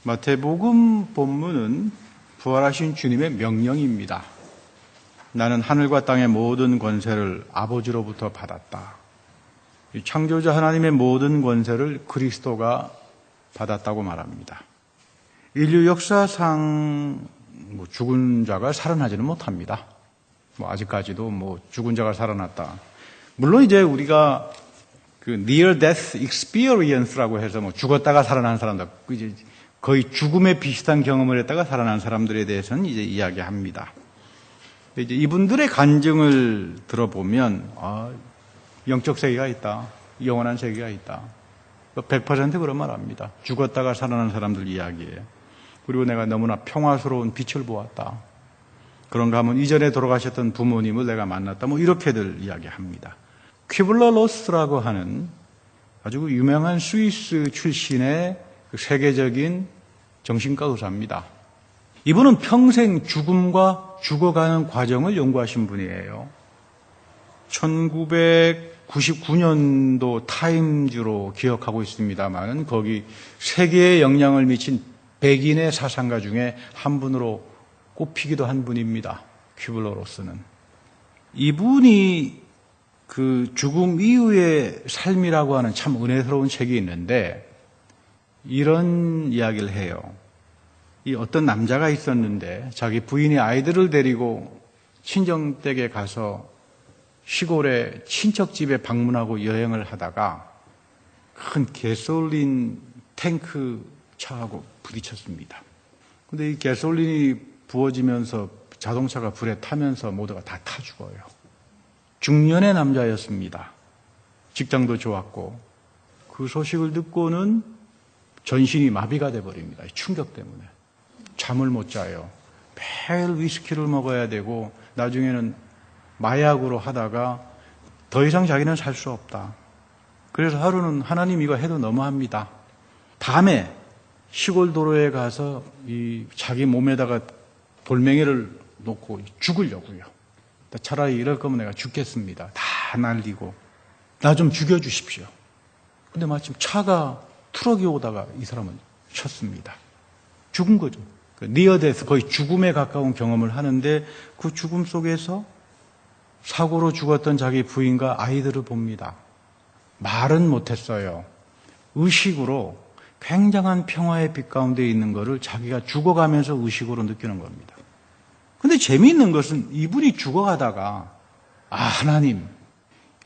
마태복음 본문은 부활하신 주님의 명령입니다. 나는 하늘과 땅의 모든 권세를 아버지로부터 받았다. 창조자 하나님의 모든 권세를 그리스도가 받았다고 말합니다. 인류 역사상 죽은 자가 살아나지는 못합니다. 아직까지도 죽은 자가 살아났다. 물론 이제 우리가 그 near death experience라고 해서 죽었다가 살아난 사람들, 이제 거의 죽음에 비슷한 경험을 했다가 살아난 사람들에 대해서는 이제 이야기합니다. 이제 이분들의 간증을 들어보면 영적 세계가 있다, 영원한 세계가 있다. 100% 그런 말 합니다. 죽었다가 살아난 사람들 이야기예요. 그리고 내가 너무나 평화스러운 빛을 보았다. 그런가 하면 이전에 돌아가셨던 부모님을 내가 만났다. 이렇게들 이야기합니다. 퀴블러-로스라고 하는 아주 유명한 스위스 출신의 세계적인 정신과 의사입니다. 이분은 평생 죽음과 죽어가는 과정을 연구하신 분이에요. 1999년도 타임즈로 기억하고 있습니다만 거기 세계에 영향을 미친 백인의 사상가 중에 한 분으로 꼽히기도 한 분입니다. 퀴블러-로스는. 이분이 그 죽음 이후의 삶이라고 하는 참 은혜스러운 책이 있는데 이런 이야기를 해요. 이 어떤 남자가 있었는데 자기 부인이 아이들을 데리고 친정댁에 가서 시골의 친척집에 방문하고 여행을 하다가 큰 가솔린 탱크 차하고 부딪혔습니다. 근데 이 가솔린이 부어지면서 자동차가 불에 타면서 모두가 다 타 죽어요. 중년의 남자였습니다. 직장도 좋았고 그 소식을 듣고는 전신이 마비가 돼버립니다. 충격 때문에. 잠을 못 자요. 매일 위스키를 먹어야 되고 나중에는 마약으로 하다가 더 이상 자기는 살 수 없다. 그래서 하루는 하나님 이거 해도 너무합니다. 밤에 시골 도로에 가서 이 자기 몸에다가 돌멩이를 놓고 죽으려고요. 차라리 이럴 거면 내가 죽겠습니다. 다 날리고 나 좀 죽여주십시오. 근데 마침 차가 트럭이 오다가 이 사람은 쳤습니다. 죽은 거죠. 니어데스, 거의 죽음에 가까운 경험을 하는데 그 죽음 속에서 사고로 죽었던 자기 부인과 아이들을 봅니다. 말은 못했어요. 의식으로 굉장한 평화의 빛 가운데 있는 것을 자기가 죽어가면서 의식으로 느끼는 겁니다. 근데 재미있는 것은 이분이 죽어가다가 하나님,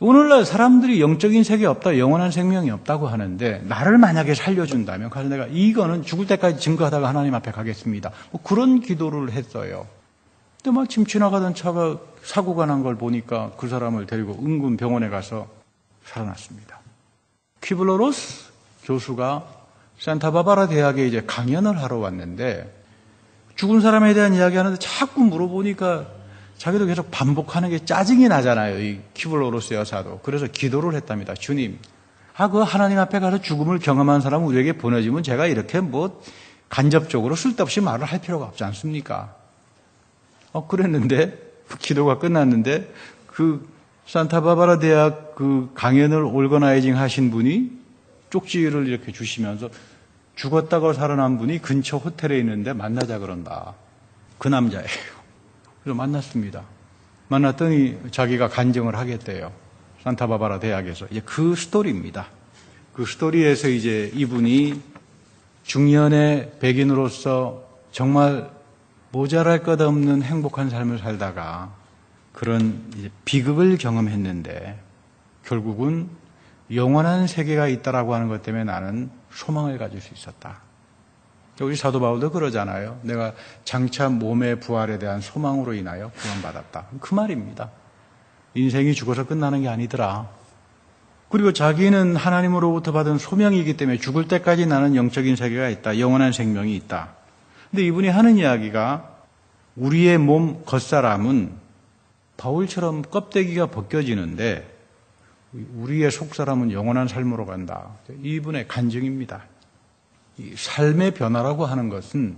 오늘날 사람들이 영적인 세계 없다, 영원한 생명이 없다고 하는데 나를 만약에 살려준다면 그래서 내가 이거는 죽을 때까지 증거하다가 하나님 앞에 가겠습니다. 그런 기도를 했어요. 근데 마침 지나가던 차가 사고가 난 걸 보니까 그 사람을 데리고 은근 병원에 가서 살아났습니다. 퀴블러-로스 교수가 산타바바라 대학에 이제 강연을 하러 왔는데 죽은 사람에 대한 이야기하는데 자꾸 물어보니까 자기도 계속 반복하는 게 짜증이 나잖아요. 이 퀴블러-로스 여사도. 그래서 기도를 했답니다. 주님, 그 하나님 앞에 가서 죽음을 경험한 사람 우리에게 보내주면 제가 이렇게 간접적으로 쓸데없이 말을 할 필요가 없지 않습니까? 그랬는데 기도가 끝났는데 그 산타바바라 대학 그 강연을 올거나이징 하신 분이 쪽지를 이렇게 주시면서 죽었다고 살아난 분이 근처 호텔에 있는데 만나자 그런다. 그 남자예요. 그래서 만났습니다. 만났더니 자기가 간증을 하겠대요. 산타바바라 대학에서. 이제 그 스토리입니다. 그 스토리에서 이제 이분이 중년의 백인으로서 정말 모자랄 것 없는 행복한 삶을 살다가 그런 이제 비극을 경험했는데 결국은 영원한 세계가 있다라고 하는 것 때문에 나는 소망을 가질 수 있었다. 우리 사도 바울도 그러잖아요. 내가 장차 몸의 부활에 대한 소망으로 인하여 구원받았다. 그 말입니다. 인생이 죽어서 끝나는 게 아니더라. 그리고 자기는 하나님으로부터 받은 소명이기 때문에 죽을 때까지 나는 영적인 세계가 있다. 영원한 생명이 있다. 근데 이분이 하는 이야기가 우리의 몸 겉사람은 바울처럼 껍데기가 벗겨지는데 우리의 속사람은 영원한 삶으로 간다. 이분의 간증입니다. 이 삶의 변화라고 하는 것은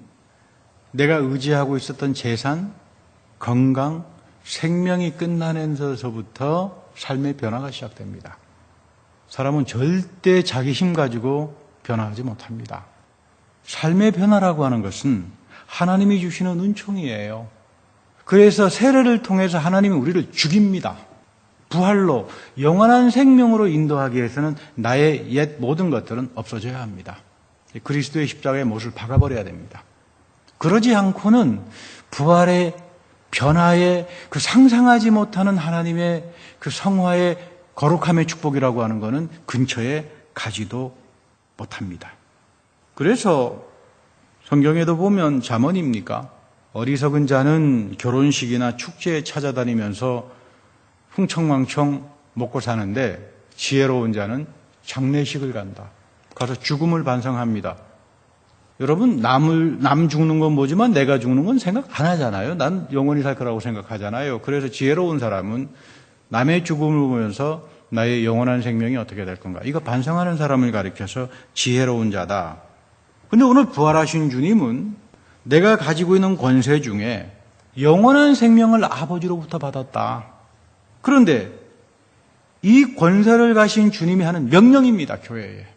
내가 의지하고 있었던 재산, 건강, 생명이 끝나는 데서부터 삶의 변화가 시작됩니다. 사람은 절대 자기 힘 가지고 변화하지 못합니다. 삶의 변화라고 하는 것은 하나님이 주시는 은총이에요. 그래서 세례를 통해서 하나님이 우리를 죽입니다. 부활로 영원한 생명으로 인도하기 위해서는 나의 옛 모든 것들은 없어져야 합니다. 그리스도의 십자가의 못을 박아버려야 됩니다. 그러지 않고는 부활의 변화의 그 상상하지 못하는 하나님의 그 성화의 거룩함의 축복이라고 하는 것은 근처에 가지도 못합니다. 그래서 성경에도 보면 잠언입니까? 어리석은 자는 결혼식이나 축제에 찾아다니면서 흥청망청 먹고 사는데 지혜로운 자는 장례식을 간다. 가서 죽음을 반성합니다. 여러분, 남 죽는 건 뭐지만 내가 죽는 건 생각 안 하잖아요. 난 영원히 살 거라고 생각하잖아요. 그래서 지혜로운 사람은 남의 죽음을 보면서 나의 영원한 생명이 어떻게 될 건가. 이거 반성하는 사람을 가리켜서 지혜로운 자다. 근데 오늘 부활하신 주님은 내가 가지고 있는 권세 중에 영원한 생명을 아버지로부터 받았다. 그런데 이 권세를 가신 주님이 하는 명령입니다, 교회에.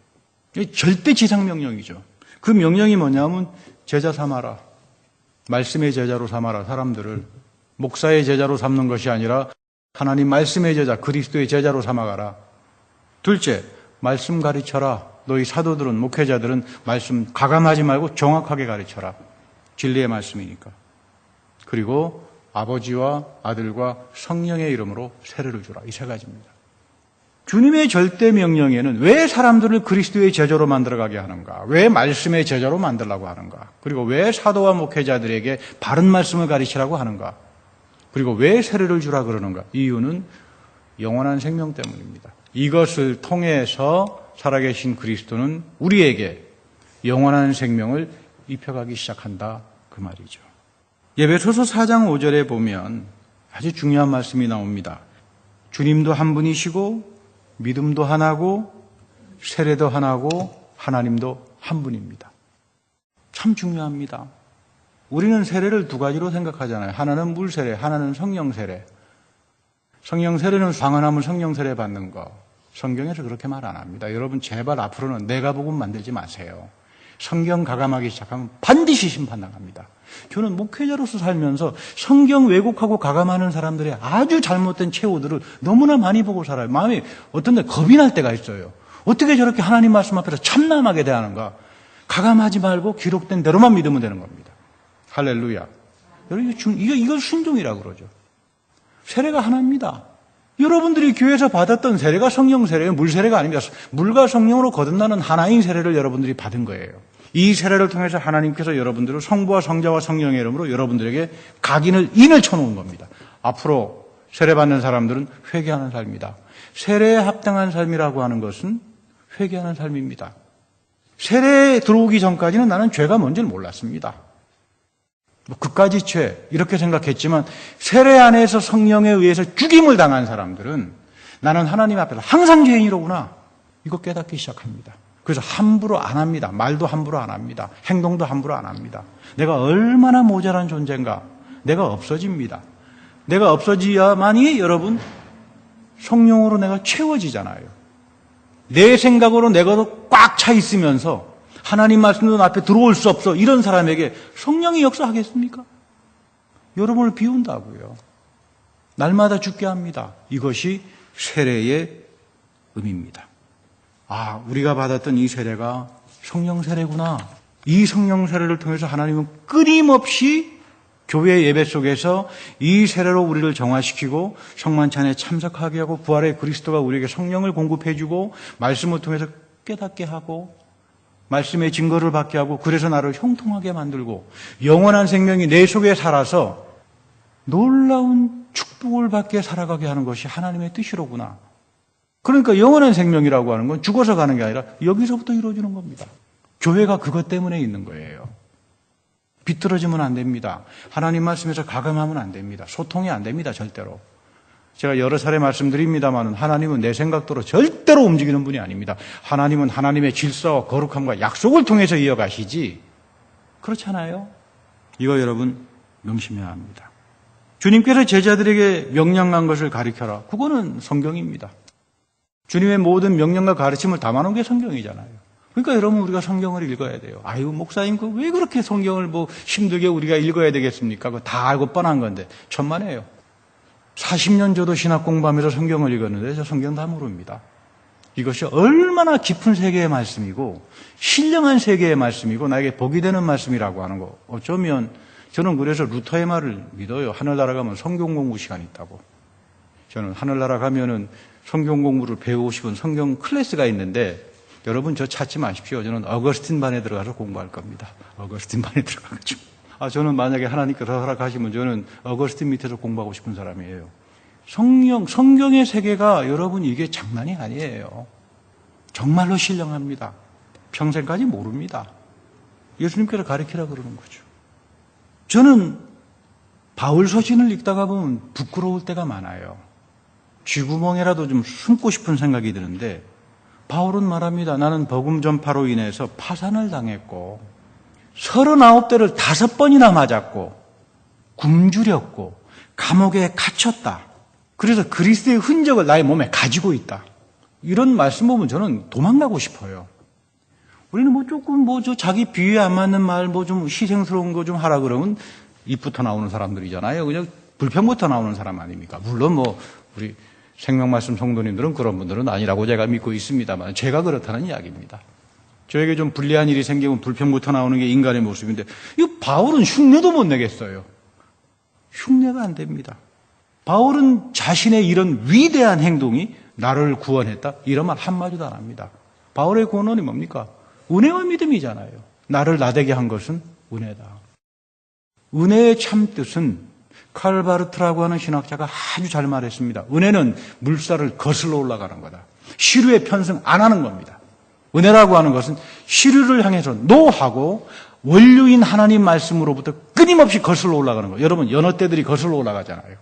절대 지상 명령이죠. 그 명령이 뭐냐면 제자 삼아라. 말씀의 제자로 삼아라. 사람들을 목사의 제자로 삼는 것이 아니라 하나님 말씀의 제자, 그리스도의 제자로 삼아가라. 둘째, 말씀 가르쳐라. 너희 사도들은, 목회자들은 말씀 가감하지 말고 정확하게 가르쳐라. 진리의 말씀이니까. 그리고 아버지와 아들과 성령의 이름으로 세례를 주라. 이 세 가지입니다. 주님의 절대 명령에는 왜 사람들을 그리스도의 제자로 만들어가게 하는가? 왜 말씀의 제자로 만들라고 하는가? 그리고 왜 사도와 목회자들에게 바른 말씀을 가르치라고 하는가? 그리고 왜 세례를 주라 그러는가? 이유는 영원한 생명 때문입니다. 이것을 통해서 살아계신 그리스도는 우리에게 영원한 생명을 입혀가기 시작한다. 그 말이죠. 에베소서 4장 5절에 보면 아주 중요한 말씀이 나옵니다. 주님도 한 분이시고 믿음도 하나고 세례도 하나고 하나님도 한 분입니다. 참 중요합니다. 우리는 세례를 두 가지로 생각하잖아요. 하나는 물 세례, 하나는 성령 세례. 성령 세례는 방언함을 성령 세례 받는 거. 성경에서 그렇게 말 안 합니다. 여러분 제발 앞으로는 내가 복음 만들지 마세요. 성경 가감하기 시작하면 반드시 심판당합니다. 저는 목회자로서 살면서 성경 왜곡하고 가감하는 사람들의 아주 잘못된 최후들을 너무나 많이 보고 살아요. 마음이 어떤 데 겁이 날 때가 있어요. 어떻게 저렇게 하나님 말씀 앞에서 참남하게 대하는가. 가감하지 말고 기록된 대로만 믿으면 되는 겁니다. 할렐루야. 여러분, 이걸 순종이라고 그러죠. 세례가 하나입니다. 여러분들이 교회에서 받았던 세례가 성령 세례예요. 물 세례가 아닙니다. 물과 성령으로 거듭나는 하나인 세례를 여러분들이 받은 거예요. 이 세례를 통해서 하나님께서 여러분들을 성부와 성자와 성령의 이름으로 여러분들에게 인을 쳐놓은 겁니다. 앞으로 세례받는 사람들은 회개하는 삶이다. 세례에 합당한 삶이라고 하는 것은 회개하는 삶입니다. 세례에 들어오기 전까지는 나는 죄가 뭔지는 몰랐습니다. 그까지 죄 이렇게 생각했지만 세례 안에서 성령에 의해서 죽임을 당한 사람들은 나는 하나님 앞에서 항상 죄인이로구나 이거 깨닫기 시작합니다. 그래서 함부로 안 합니다. 말도 함부로 안 합니다. 행동도 함부로 안 합니다. 내가 얼마나 모자란 존재인가. 내가 없어집니다. 내가 없어져야만이 여러분 성령으로 내가 채워지잖아요. 내 생각으로 내가 꽉 차 있으면서 하나님 말씀도 앞에 들어올 수 없어. 이런 사람에게 성령이 역사하겠습니까? 여러분을 비운다고요. 날마다 죽게 합니다. 이것이 세례의 의미입니다. 아, 우리가 받았던 이 세례가 성령 세례구나. 이 성령 세례를 통해서 하나님은 끊임없이 교회 예배 속에서 이 세례로 우리를 정화시키고 성만찬에 참석하게 하고 부활의 그리스도가 우리에게 성령을 공급해주고 말씀을 통해서 깨닫게 하고 말씀의 증거를 받게 하고 그래서 나를 형통하게 만들고 영원한 생명이 내 속에 살아서 놀라운 축복을 받게 살아가게 하는 것이 하나님의 뜻이로구나. 그러니까 영원한 생명이라고 하는 건 죽어서 가는 게 아니라 여기서부터 이루어지는 겁니다. 교회가 그것 때문에 있는 거예요. 비틀어지면 안 됩니다. 하나님 말씀에서 가감하면 안 됩니다. 소통이 안 됩니다. 절대로. 제가 여러 차례 말씀드립니다만 하나님은 내 생각대로 절대로 움직이는 분이 아닙니다. 하나님은 하나님의 질서와 거룩함과 약속을 통해서 이어가시지 그렇잖아요. 이거 여러분 명심해야 합니다. 주님께서 제자들에게 명령한 것을 가르쳐라. 그거는 성경입니다. 주님의 모든 명령과 가르침을 담아놓은 게 성경이잖아요. 그러니까 여러분 우리가 성경을 읽어야 돼요. 아유 목사님 왜 그렇게 성경을 힘들게 우리가 읽어야 되겠습니까? 그거 다 알고 뻔한 건데 천만에요. 40년 저도 신학 공부하면서 성경을 읽었는데 저 성경 다 모릅니다. 이것이 얼마나 깊은 세계의 말씀이고 신령한 세계의 말씀이고 나에게 복이 되는 말씀이라고 하는 거. 어쩌면 저는 그래서 루터의 말을 믿어요. 하늘나라 가면 성경 공부 시간이 있다고. 저는 하늘나라 가면은 성경 공부를 배우고 싶은 성경 클래스가 있는데 여러분 저 찾지 마십시오. 저는 어거스틴 반에 들어가서 공부할 겁니다. 어거스틴 반에 들어가가지고. 저는 만약에 하나님께서 허락하시면 저는 어거스틴 밑에서 공부하고 싶은 사람이에요. 성경의 세계가 여러분 이게 장난이 아니에요. 정말로 신령합니다. 평생까지 모릅니다. 예수님께서 가르치라 그러는 거죠. 저는 바울 서신을 읽다가 보면 부끄러울 때가 많아요. 쥐구멍에라도 좀 숨고 싶은 생각이 드는데 바울은 말합니다. 나는 복음 전파로 인해서 파산을 당했고 39대를 5번이나 맞았고 굶주렸고 감옥에 갇혔다. 그래서 그리스도의 흔적을 나의 몸에 가지고 있다. 이런 말씀 보면 저는 도망가고 싶어요. 우리는 조금 자기 비위에 안 맞는 말 좀 희생스러운 거 좀 하라 그러면 입부터 나오는 사람들이잖아요. 그냥 불평부터 나오는 사람 아닙니까? 물론 우리 생명말씀 성도님들은 그런 분들은 아니라고 제가 믿고 있습니다만 제가 그렇다는 이야기입니다. 저에게 좀 불리한 일이 생기면 불평부터 나오는 게 인간의 모습인데 이 바울은 흉내도 못 내겠어요. 흉내가 안 됩니다. 바울은 자신의 이런 위대한 행동이 나를 구원했다 이런 말 한마디도 안 합니다. 바울의 구원이 뭡니까? 은혜와 믿음이잖아요. 나를 나되게 한 것은 은혜다. 은혜의 참뜻은 칼바르트라고 하는 신학자가 아주 잘 말했습니다. 은혜는 물살을 거슬러 올라가는 거다. 시류에 편승 안 하는 겁니다. 은혜라고 하는 것은 시류를 향해서 노하고 원류인 하나님 말씀으로부터 끊임없이 거슬러 올라가는 거예요. 여러분 연어떼들이 거슬러 올라가잖아요.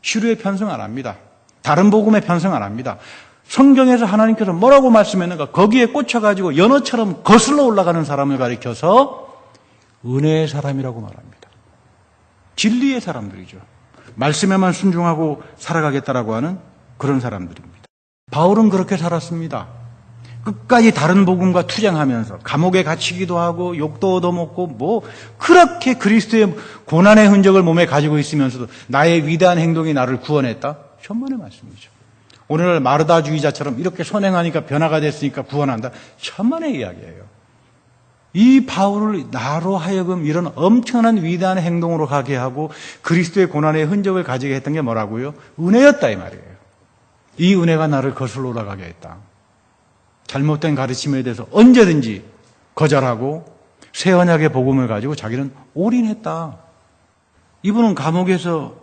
시류에 편승 안 합니다. 다른 복음에 편승 안 합니다. 성경에서 하나님께서 뭐라고 말씀했는가 거기에 꽂혀가지고 연어처럼 거슬러 올라가는 사람을 가리켜서 은혜의 사람이라고 말합니다. 진리의 사람들이죠. 말씀에만 순종하고 살아가겠다라고 하는 그런 사람들입니다. 바울은 그렇게 살았습니다. 끝까지 다른 복음과 투쟁하면서 감옥에 갇히기도 하고 욕도 얻어먹고 그렇게 그리스도의 고난의 흔적을 몸에 가지고 있으면서도 나의 위대한 행동이 나를 구원했다? 천만의 말씀이죠. 오늘날 마르다주의자처럼 이렇게 선행하니까 변화가 됐으니까 구원한다? 천만의 이야기예요. 이 바울을 나로 하여금 이런 엄청난 위대한 행동으로 가게 하고 그리스도의 고난의 흔적을 가지게 했던 게 뭐라고요? 은혜였다 이 말이에요. 이 은혜가 나를 거슬러 올라가게 했다. 잘못된 가르침에 대해서 언제든지 거절하고 새 언약의 복음을 가지고 자기는 올인했다. 이분은 감옥에서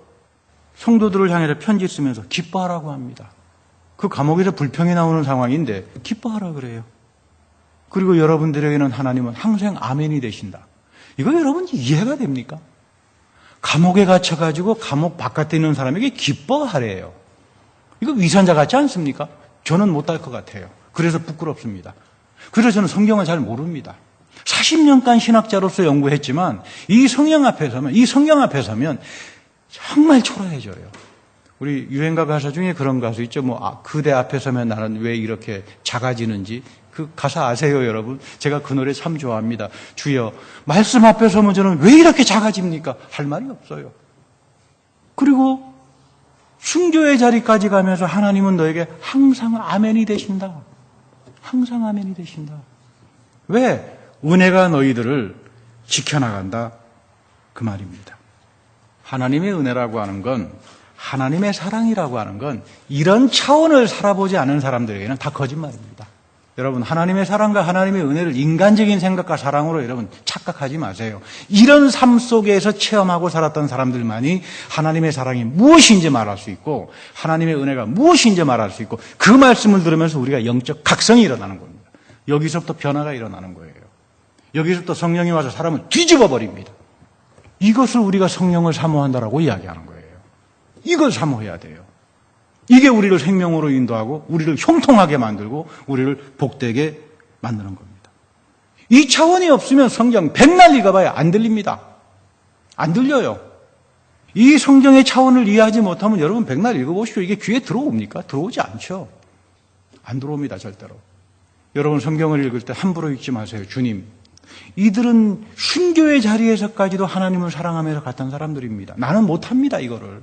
성도들을 향해서 편지 쓰면서 기뻐하라고 합니다. 그 감옥에서 불평이 나오는 상황인데 기뻐하라 그래요. 그리고 여러분들에게는 하나님은 항상 아멘이 되신다. 이거 여러분 이해가 됩니까? 감옥에 갇혀가지고 감옥 바깥에 있는 사람에게 기뻐하래요. 이거 위선자 같지 않습니까? 저는 못할 것 같아요. 그래서 부끄럽습니다. 그래서 저는 성경을 잘 모릅니다. 40년간 신학자로서 연구했지만 이 성경 앞에 서면 정말 초라해져요. 우리 유행가 가사 중에 그런 가수 있죠. 그대 앞에 서면 나는 왜 이렇게 작아지는지. 그 가사 아세요, 여러분? 제가 그 노래 참 좋아합니다. 주여, 말씀 앞에 서면 저는 왜 이렇게 작아집니까? 할 말이 없어요. 그리고 순교의 자리까지 가면서 하나님은 너에게 항상 아멘이 되신다. 항상 아멘이 되신다. 왜? 은혜가 너희들을 지켜나간다. 그 말입니다. 하나님의 은혜라고 하는 건, 하나님의 사랑이라고 하는 건 이런 차원을 살아보지 않은 사람들에게는 다 거짓말입니다. 여러분, 하나님의 사랑과 하나님의 은혜를 인간적인 생각과 사랑으로 여러분 착각하지 마세요. 이런 삶 속에서 체험하고 살았던 사람들만이 하나님의 사랑이 무엇인지 말할 수 있고 하나님의 은혜가 무엇인지 말할 수 있고 그 말씀을 들으면서 우리가 영적 각성이 일어나는 겁니다. 여기서부터 변화가 일어나는 거예요. 여기서부터 성령이 와서 사람을 뒤집어 버립니다. 이것을 우리가 성령을 사모한다라고 이야기하는 거예요. 이걸 사모해야 돼요. 이게 우리를 생명으로 인도하고 우리를 형통하게 만들고 우리를 복되게 만드는 겁니다. 이 차원이 없으면 성경 백날 읽어봐야 안 들립니다. 안 들려요. 이 성경의 차원을 이해하지 못하면 여러분 백날 읽어보십시오. 이게 귀에 들어옵니까? 들어오지 않죠. 안 들어옵니다. 절대로. 여러분 성경을 읽을 때 함부로 읽지 마세요. 주님, 이들은 순교의 자리에서까지도 하나님을 사랑하면서 갔던 사람들입니다. 나는 못합니다, 이거를.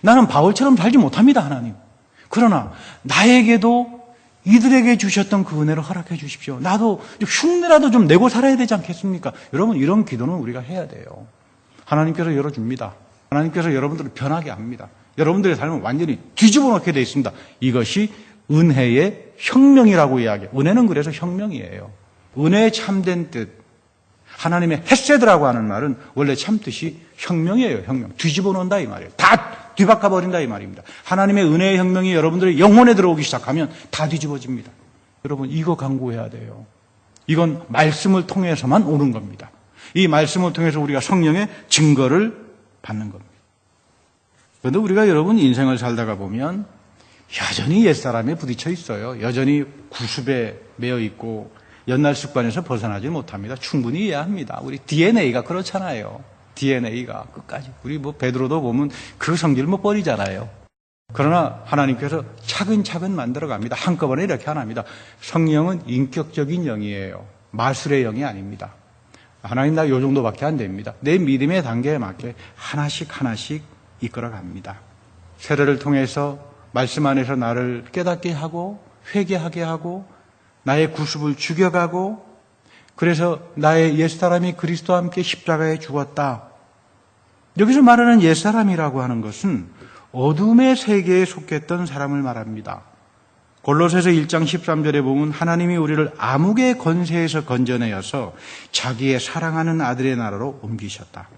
나는 바울처럼 살지 못합니다, 하나님. 그러나 나에게도 이들에게 주셨던 그 은혜를 허락해 주십시오. 나도 흉내라도 좀 내고 살아야 되지 않겠습니까? 여러분, 이런 기도는 우리가 해야 돼요. 하나님께서 열어줍니다. 하나님께서 여러분들을 변하게 합니다. 여러분들의 삶을 완전히 뒤집어 놓게 되어 있습니다. 이것이 은혜의 혁명이라고 이야기해요. 은혜는 그래서 혁명이에요. 은혜의 참된 뜻. 하나님의 헤세드라고 하는 말은 원래 참뜻이 혁명이에요. 혁명. 뒤집어 놓는다 이 말이에요. 다 뒤바꿔 버린다 이 말입니다. 하나님의 은혜의 혁명이 여러분들의 영혼에 들어오기 시작하면 다 뒤집어집니다. 여러분, 이거 강구해야 돼요. 이건 말씀을 통해서만 오는 겁니다. 이 말씀을 통해서 우리가 성령의 증거를 받는 겁니다. 그런데 우리가 여러분 인생을 살다가 보면 여전히 옛사람에 부딪혀 있어요. 여전히 구습에 매여 있고 옛날 습관에서 벗어나지 못합니다. 충분히 이해합니다. 우리 DNA가 그렇잖아요. DNA가 끝까지. 우리 베드로도 보면 그 성질을 못 버리잖아요. 그러나 하나님께서 차근차근 만들어 갑니다. 한꺼번에 이렇게 안 합니다. 성령은 인격적인 영이에요. 마술의 영이 아닙니다. 하나님 나 요 정도밖에 안 됩니다. 내 믿음의 단계에 맞게 하나씩 이끌어 갑니다. 세례를 통해서 말씀 안에서 나를 깨닫게 하고 회개하게 하고 나의 구습을 죽여가고 그래서 나의 옛사람이 그리스도와 함께 십자가에 죽었다. 여기서 말하는 옛사람이라고 하는 것은 어둠의 세계에 속했던 사람을 말합니다. 골로새서 1장 13절에 보면 하나님이 우리를 암흑의 권세에서 건져내어서 자기의 사랑하는 아들의 나라로 옮기셨다.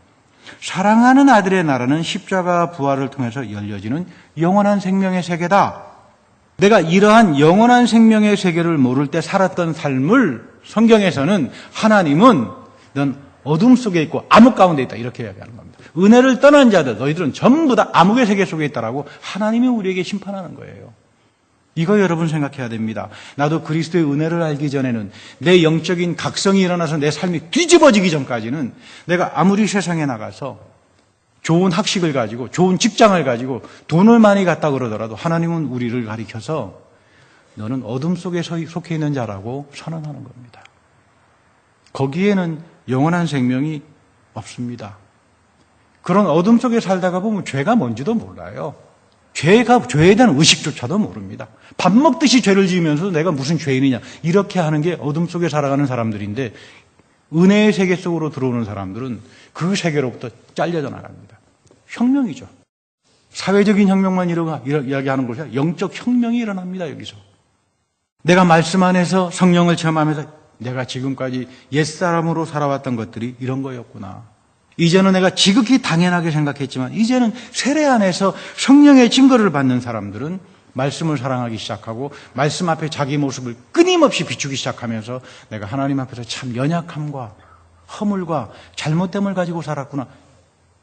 사랑하는 아들의 나라는 십자가 부활을 통해서 열려지는 영원한 생명의 세계다. 내가 이러한 영원한 생명의 세계를 모를 때 살았던 삶을 성경에서는 하나님은 넌 어둠 속에 있고 암흑 가운데 있다 이렇게 이야기하는 겁니다. 은혜를 떠난 자들 너희들은 전부 다 암흑의 세계 속에 있다라고 하나님이 우리에게 심판하는 거예요. 이거 여러분 생각해야 됩니다. 나도 그리스도의 은혜를 알기 전에는 내 영적인 각성이 일어나서 내 삶이 뒤집어지기 전까지는 내가 아무리 세상에 나가서 좋은 학식을 가지고 좋은 직장을 가지고 돈을 많이 갖다 그러더라도 하나님은 우리를 가리켜서 너는 어둠 속에 속해 있는 자라고 선언하는 겁니다. 거기에는 영원한 생명이 없습니다. 그런 어둠 속에 살다가 보면 죄가 뭔지도 몰라요. 죄에 대한 의식조차도 모릅니다. 밥 먹듯이 죄를 지으면서 내가 무슨 죄인이냐 이렇게 하는 게 어둠 속에 살아가는 사람들인데 은혜의 세계 속으로 들어오는 사람들은 그 세계로부터 잘려져 나갑니다. 혁명이죠. 사회적인 혁명만 이야기하는 것이 아니라 영적 혁명이 일어납니다. 여기서. 내가 말씀 안에서 성령을 체험하면서 내가 지금까지 옛사람으로 살아왔던 것들이 이런 거였구나. 이제는 내가 지극히 당연하게 생각했지만 이제는 세례 안에서 성령의 증거를 받는 사람들은 말씀을 사랑하기 시작하고 말씀 앞에 자기 모습을 끊임없이 비추기 시작하면서 내가 하나님 앞에서 참 연약함과 허물과 잘못됨을 가지고 살았구나.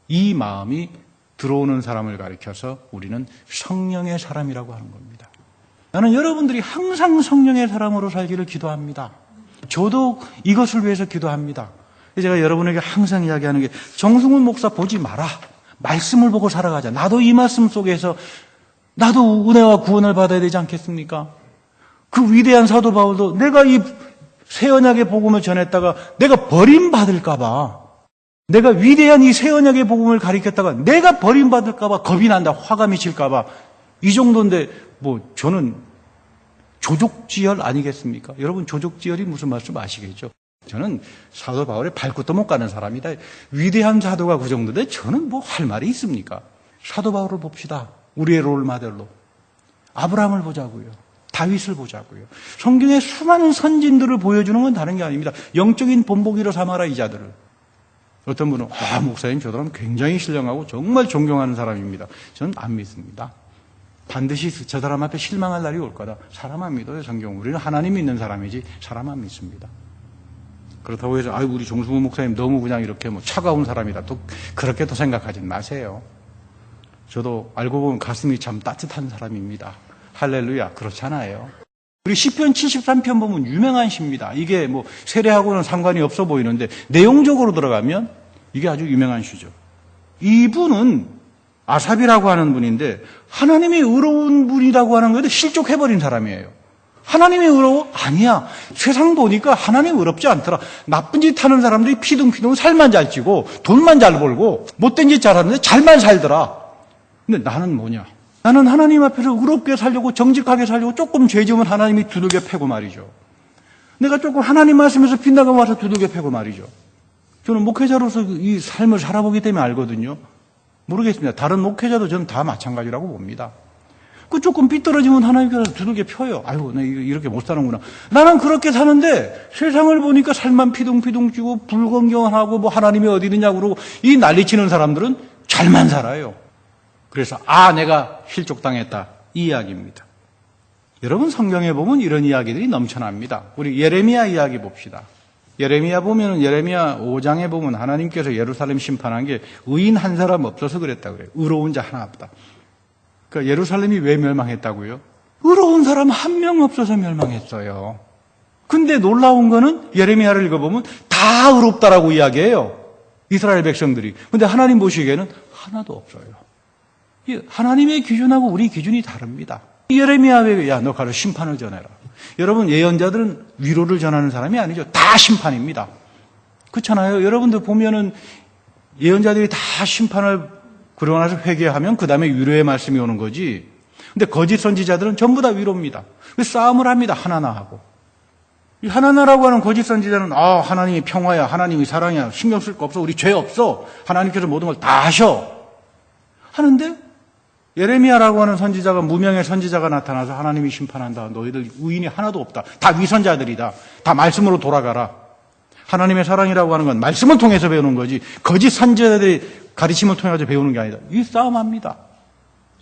이 마음이 들어오는 사람을 가리켜서 우리는 성령의 사람이라고 하는 겁니다. 나는 여러분들이 항상 성령의 사람으로 살기를 기도합니다. 저도 이것을 위해서 기도합니다. 제가 여러분에게 항상 이야기하는 게 정승훈 목사 보지 마라. 말씀을 보고 살아가자. 나도 이 말씀 속에서 나도 은혜와 구원을 받아야 되지 않겠습니까? 그 위대한 사도 바울도 내가 이 새 언약의 복음을 전했다가 내가 버림받을까 봐 내가 위대한 이 새 언약의 복음을 가리켰다가 내가 버림받을까 봐 겁이 난다. 화가 미칠까 봐. 이 정도인데 저는 조족지혈 아니겠습니까? 여러분 조족지혈이 무슨 말씀 아시겠죠? 저는 사도 바울의 발끝도 못 가는 사람이다. 위대한 사도가 그 정도인데 저는 할 말이 있습니까? 사도 바울을 봅시다. 우리의 롤모델로. 아브라함을 보자고요. 다윗을 보자고요. 성경의 수많은 선진들을 보여주는 건 다른 게 아닙니다. 영적인 본보기로 삼아라 이 자들을. 어떤 분은 목사님 저 사람 굉장히 신령하고 정말 존경하는 사람입니다. 저는 안 믿습니다. 반드시 저 사람 앞에 실망할 날이 올 거다. 사람 안 믿어요 성경. 우리는 하나님 믿는 사람이지 사람 안 믿습니다. 그렇다고 해서 우리 정승훈 목사님 너무 그냥 이렇게 차가운 사람이다. 또 그렇게 또 생각하지 마세요. 저도 알고 보면 가슴이 참 따뜻한 사람입니다. 할렐루야. 그렇잖아요. 우리 시편 73편 보면 유명한 시입니다. 이게 세례하고는 상관이 없어 보이는데 내용적으로 들어가면 이게 아주 유명한 시죠. 이분은 아삽이라고 하는 분인데 하나님이 의로운 분이라고 하는 것에 실족해버린 사람이에요. 하나님이 의로워? 아니야. 세상 보니까 하나님 의롭지 않더라. 나쁜 짓 하는 사람들이 피둥피둥 살만 잘 찌고 돈만 잘 벌고 못된 짓 잘하는데 잘만 살더라. 근데 나는 뭐냐? 나는 하나님 앞에서 의롭게 살려고 정직하게 살려고 조금 죄 지으면 하나님이 두들겨 패고 말이죠. 내가 조금 하나님 말씀에서 빗나가 와서 두들겨 패고 말이죠. 저는 목회자로서 이 삶을 살아보기 때문에 알거든요. 모르겠습니다. 다른 목회자도 저는 다 마찬가지라고 봅니다. 그 조금 삐뚤어지면 하나님께서 두들겨 펴요. 아유, 나 이렇게 못 사는구나. 나는 그렇게 사는데 세상을 보니까 살만 피둥피둥 찌고 불건경하고 뭐 하나님이 어디 있느냐고 그러고 이 난리치는 사람들은 잘만 살아요. 그래서 내가 실족당했다. 이 이야기입니다. 여러분 성경에 보면 이런 이야기들이 넘쳐납니다. 우리 예레미야 이야기 봅시다. 예레미야 5장에 보면 하나님께서 예루살렘 심판한 게 의인 한 사람 없어서 그랬다 그래요. 의로운 자 하나 없다. 그러니까 예루살렘이 왜 멸망했다고요? 의로운 사람 한 명 없어서 멸망했어요. 근데 놀라운 거는 예레미야를 읽어보면 다 의롭다라고 이야기해요. 이스라엘 백성들이. 근데 하나님 보시기에는 하나도 없어요. 하나님의 기준하고 우리 기준이 다릅니다. 예레미야에 야, 너 가서 심판을 전해라. 여러분 예언자들은 위로를 전하는 사람이 아니죠. 다 심판입니다. 그렇잖아요. 여러분들 보면은 예언자들이 다 심판을 그러고 나서 회개하면 그 다음에 위로의 말씀이 오는 거지. 근데 거짓 선지자들은 전부 다 위로입니다. 싸움을 합니다. 하나나 하고. 이 하나나라고 하는 거짓 선지자는 하나님이 평화야, 하나님이 사랑이야, 신경 쓸 거 없어, 우리 죄 없어, 하나님께서 모든 걸 다 하셔 하는데 예레미야라고 하는 선지자가 무명의 선지자가 나타나서 하나님이 심판한다. 너희들 의인이 하나도 없다. 다 위선자들이다. 다 말씀으로 돌아가라. 하나님의 사랑이라고 하는 건 말씀을 통해서 배우는 거지 거짓 선지자들이 가르침을 통해서 배우는 게 아니다. 이 싸움합니다.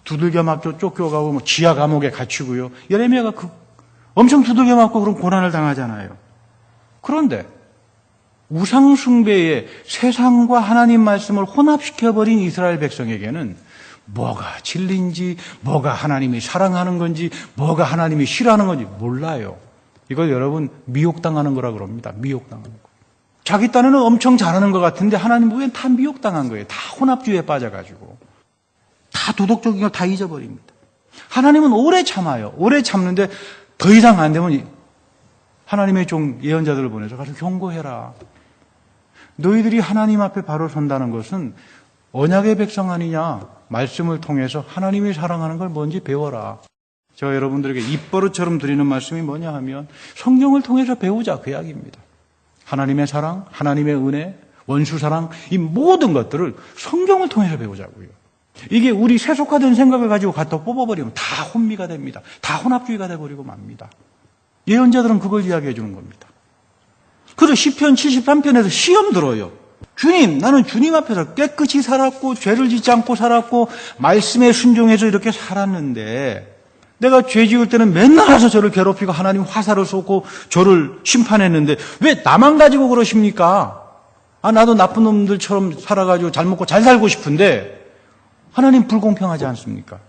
두들겨 맞고 쫓겨가고 뭐 지하 감옥에 갇히고요. 예레미야가 엄청 두들겨 맞고 그런 고난을 당하잖아요. 그런데 우상 숭배에 세상과 하나님 말씀을 혼합시켜버린 이스라엘 백성에게는 뭐가 진리인지, 뭐가 하나님이 사랑하는 건지, 뭐가 하나님이 싫어하는 건지 몰라요. 이걸 여러분 미혹당하는 거라 그럽니다. 미혹당하는 거. 자기 딴에는 엄청 잘하는 것 같은데 하나님 보기엔 다 미혹당한 거예요. 다 혼합주의에 빠져가지고. 다 도덕적인 걸 다 잊어버립니다. 하나님은 오래 참아요. 오래 참는데 더 이상 안 되면 하나님의 종 예언자들을 보내서 가서 경고해라. 너희들이 하나님 앞에 바로 선다는 것은 언약의 백성 아니냐. 말씀을 통해서 하나님이 사랑하는 걸 뭔지 배워라. 제가 여러분들에게 입버릇처럼 드리는 말씀이 뭐냐 하면 성경을 통해서 배우자 그 이야기입니다. 하나님의 사랑, 하나님의 은혜, 원수 사랑 이 모든 것들을 성경을 통해서 배우자고요. 이게 우리 세속화된 생각을 가지고 갖다 뽑아버리면 다 혼미가 됩니다. 다 혼합주의가 돼버리고 맙니다. 예언자들은 그걸 이야기해 주는 겁니다. 그래서 시편 73편에서 시험 들어요. 주님, 나는 주님 앞에서 깨끗이 살았고 죄를 짓지 않고 살았고 말씀에 순종해서 이렇게 살았는데 내가 죄 지을 때는 맨날 와서 저를 괴롭히고 하나님 화살을 쏘고 저를 심판했는데 왜 나만 가지고 그러십니까? 나도 나쁜 놈들처럼 살아가지고 잘 먹고 잘 살고 싶은데 하나님 불공평하지 않습니까?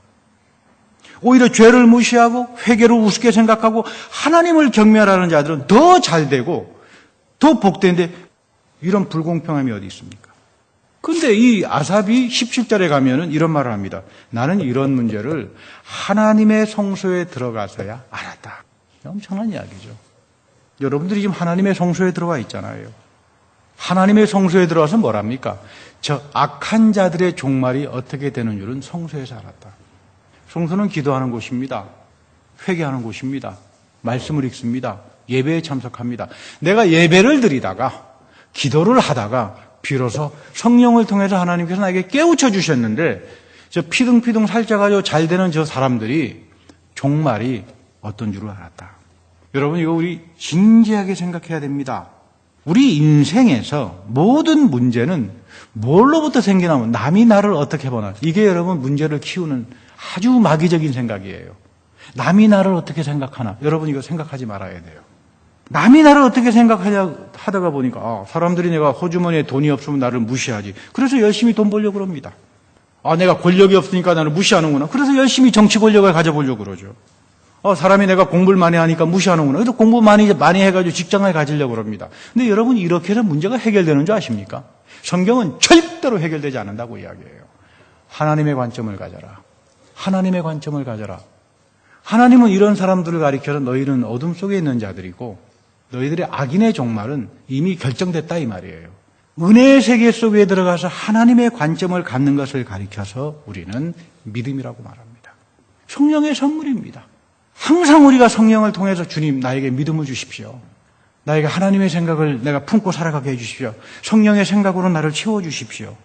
오히려 죄를 무시하고 회개를 우습게 생각하고 하나님을 경멸하는 자들은 더 잘 되고 더 복되는데 이런 불공평함이 어디 있습니까? 근데 이 아삽이 17절에 가면은 이런 말을 합니다. 나는 이런 문제를 하나님의 성소에 들어가서야 알았다. 엄청난 이야기죠. 여러분들이 지금 하나님의 성소에 들어와 있잖아요. 하나님의 성소에 들어와서 뭐랍니까? 저 악한 자들의 종말이 어떻게 되는 줄은 성소에서 알았다. 성소는 기도하는 곳입니다. 회개하는 곳입니다. 말씀을 읽습니다. 예배에 참석합니다. 내가 예배를 드리다가 기도를 하다가 비로소 성령을 통해서 하나님께서 나에게 깨우쳐 주셨는데 저 피둥피둥 살쪄가지고 잘 되는 저 사람들이 종말이 어떤 줄을 알았다. 여러분 이거 우리 진지하게 생각해야 됩니다. 우리 인생에서 모든 문제는 뭘로부터 생기나면 남이 나를 어떻게 보나. 이게 여러분 문제를 키우는 아주 마귀적인 생각이에요. 남이 나를 어떻게 생각하나. 여러분 이거 생각하지 말아야 돼요. 남이 나를 어떻게 생각하냐 하다가 보니까 사람들이 내가 호주머니에 돈이 없으면 나를 무시하지. 그래서 열심히 돈 벌려고 그럽니다. 내가 권력이 없으니까 나를 무시하는구나. 그래서 열심히 정치 권력을 가져보려고 그러죠. 사람이 내가 공부를 많이 하니까 무시하는구나. 그래서 공부 많이 해가지고 직장을 가지려고 그럽니다. 근데 여러분 이렇게 해서 문제가 해결되는 줄 아십니까? 성경은 절대로 해결되지 않는다고 이야기해요. 하나님의 관점을 가져라. 하나님의 관점을 가져라. 하나님은 이런 사람들을 가리켜서 너희는 어둠 속에 있는 자들이고 너희들의 악인의 종말은 이미 결정됐다 이 말이에요. 은혜의 세계 속에 들어가서 하나님의 관점을 갖는 것을 가리켜서 우리는 믿음이라고 말합니다. 성령의 선물입니다. 항상 우리가 성령을 통해서 주님 나에게 믿음을 주십시오. 나에게 하나님의 생각을 내가 품고 살아가게 해주십시오. 성령의 생각으로 나를 채워주십시오.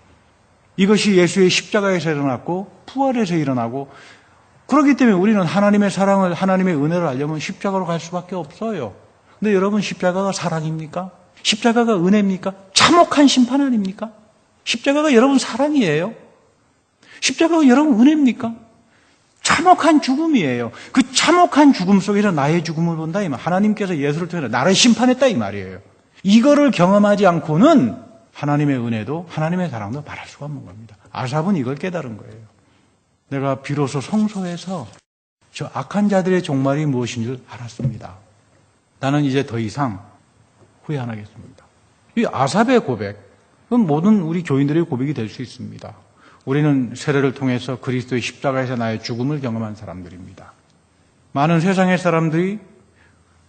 이것이 예수의 십자가에서 일어났고 부활에서 일어나고 그렇기 때문에 우리는 하나님의 사랑을 하나님의 은혜를 알려면 십자가로 갈 수밖에 없어요. 근데 여러분 십자가가 사랑입니까? 십자가가 은혜입니까? 참혹한 심판 아닙니까? 십자가가 여러분 사랑이에요. 십자가가 여러분 은혜입니까? 참혹한 죽음이에요. 그 참혹한 죽음 속에서 나의 죽음을 본다 이 말. 하나님께서 예수를 통해서 나를 심판했다 이 말이에요. 이거를 경험하지 않고는 하나님의 은혜도 하나님의 사랑도 말할 수가 없는 겁니다. 아삽은 이걸 깨달은 거예요. 내가 비로소 성소에서 저 악한 자들의 종말이 무엇인지를 알았습니다. 나는 이제 더 이상 후회 안 하겠습니다. 이 아삽의 고백은 모든 우리 교인들의 고백이 될 수 있습니다. 우리는 세례를 통해서 그리스도의 십자가에서 나의 죽음을 경험한 사람들입니다. 많은 세상의 사람들이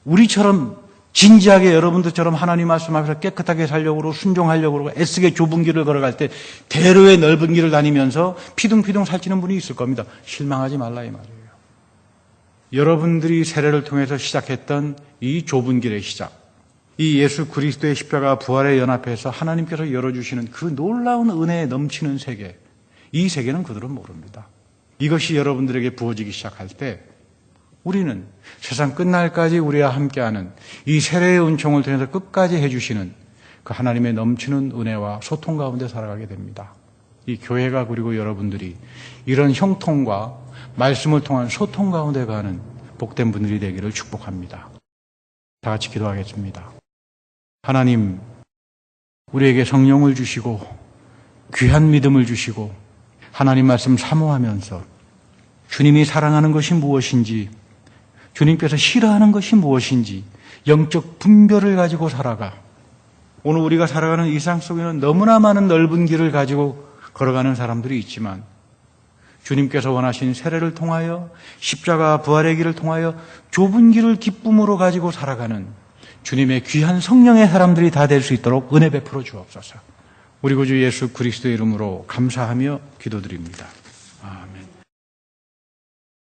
우리처럼 진지하게 여러분들처럼 하나님 말씀 앞에서 깨끗하게 살려고 그러고 순종하려고 그러고 애쓰게 좁은 길을 걸어갈 때 대로의 넓은 길을 다니면서 피둥피둥 살찌는 분이 있을 겁니다. 실망하지 말라 이 말이에요. 여러분들이 세례를 통해서 시작했던 이 좁은 길의 시작, 이 예수 그리스도의 십자가 부활의 연합에서 하나님께서 열어주시는 그 놀라운 은혜에 넘치는 세계, 이 세계는 그들은 모릅니다. 이것이 여러분들에게 부어지기 시작할 때 우리는 세상 끝날까지 우리와 함께하는 이 세례의 은총을 통해서 끝까지 해주시는 그 하나님의 넘치는 은혜와 소통 가운데 살아가게 됩니다. 이 교회가 그리고 여러분들이 이런 형통과 말씀을 통한 소통 가운데 가는 복된 분들이 되기를 축복합니다. 다 같이 기도하겠습니다. 하나님, 우리에게 성령을 주시고 귀한 믿음을 주시고 하나님 말씀 사모하면서 주님이 사랑하는 것이 무엇인지, 주님께서 싫어하는 것이 무엇인지 영적 분별을 가지고 살아가. 오늘 우리가 살아가는 일상 속에는 너무나 많은 넓은 길을 가지고 걸어가는 사람들이 있지만 주님께서 원하신 세례를 통하여 십자가 부활의 길을 통하여 좁은 길을 기쁨으로 가지고 살아가는 주님의 귀한 성령의 사람들이 다 될 수 있도록 은혜 베풀어 주옵소서. 우리 구주 예수 그리스도의 이름으로 감사하며 기도드립니다.